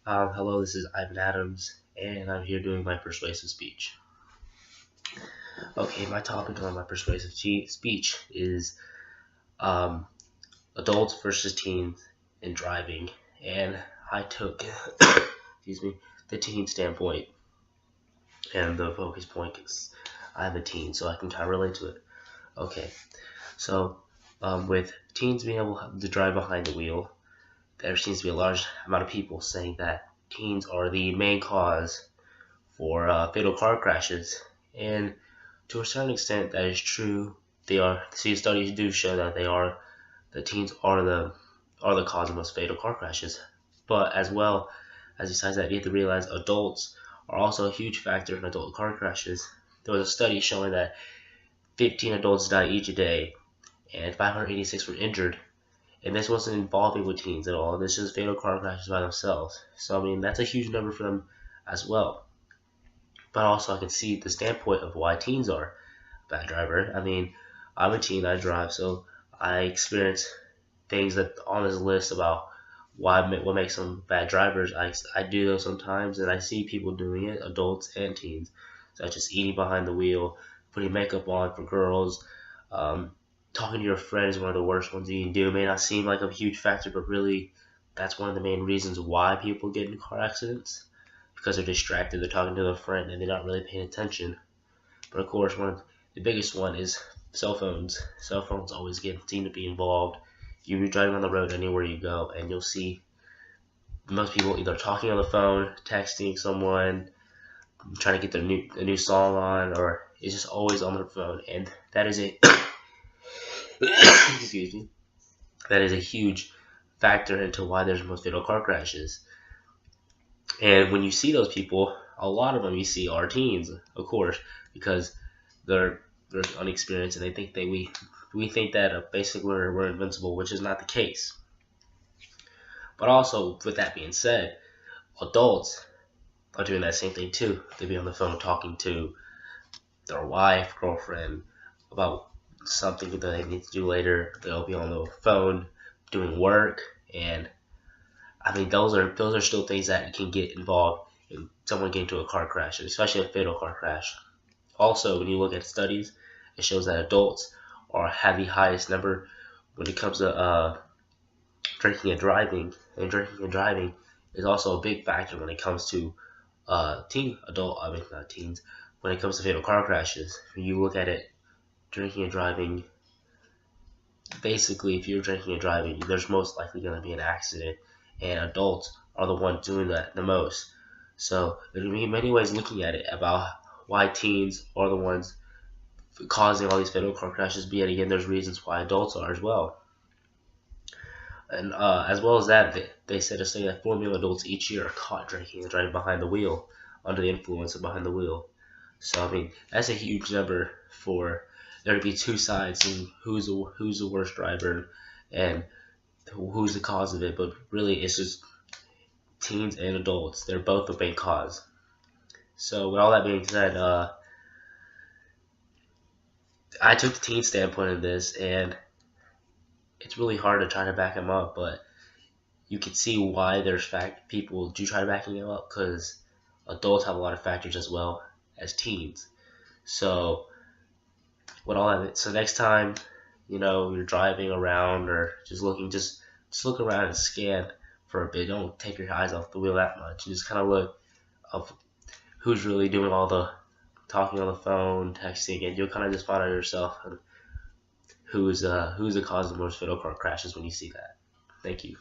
Hello, this is Ivan Adams, and I'm here doing my persuasive speech. Okay, my topic on my persuasive speech is um, adults versus teens in driving, and I took, excuse me, the teen standpoint, and the focus point is I'm a teen, so I can kind of relate to it. Okay, so with teens being able to drive behind the wheel, there seems to be a large amount of people saying that teens are the main cause for fatal car crashes, and to a certain extent that is true. They are. See, studies do show that the teens are the cause of most fatal car crashes. But as well as besides that, you have to realize adults are also a huge factor in adult car crashes. There was a study showing that 15 adults die each day, and 586 were injured. And this wasn't involving with teens at all. This is fatal car crashes by themselves. So I mean that's a huge number for them as well. But also I can see the standpoint of why teens are a bad driver. I mean, I'm a teen, I drive, so I experience things that on this list about what makes them bad drivers. I do those sometimes, and I see people doing it, adults and teens, such as eating behind the wheel, putting makeup on for girls, talking to your friend is one of the worst ones you can do. It may not seem like a huge factor, but really that's one of the main reasons why people get in car accidents, because they're distracted, they're talking to their friend, and they're not really paying attention. But of course, the biggest one is cell phones. Cell phones always seem to be involved. You'll be driving on the road anywhere you go, and you'll see most people either talking on the phone, texting someone, trying to get a new song on, or it's just always on their phone. And that is a excuse me, that is a huge factor into why there's most fatal car crashes. And when you see those people, a lot of them you see are teens, of course, because they're unexperienced and they think we think that basically we're invincible, which is not the case. But also, with that being said, adults are doing that same thing too. They be on the phone talking to their wife, girlfriend about something that they need to do later. They'll be on the phone doing work, and I mean those are still things that can get involved in someone getting into a car crash, especially a fatal car crash. Also, when you look at studies, it shows that adults have the highest number when it comes to drinking and driving. And drinking and driving is also a big factor when it comes to not teens, when it comes to fatal car crashes. When you look at it, drinking and driving, basically, if you're drinking and driving, there's most likely going to be an accident, and adults are the ones doing that the most. So there can be many ways looking at it about why teens are the ones causing all these fatal car crashes, but yet again, there's reasons why adults are as well. And as well as that, they said a study that 4 million adults each year are caught drinking and driving behind the wheel, under the influence of behind the wheel. So I mean, that's a huge number for there to be two sides and who's the worst driver and who's the cause of it. But really, it's just teens and adults. They're both the main cause. So with all that being said, I took the teen standpoint of this, and it's really hard to try to back him up, but you can see why there's people do try to back him up, because adults have a lot of factors as well as teens. So so next time you're driving around or just looking, just look around and scan for a bit. Don't take your eyes off the wheel that much. Just kind of look of who's really doing all the talking on the phone, texting, and you'll kind of just find out yourself who's the cause of most fatal car crashes when you see that. Thank you.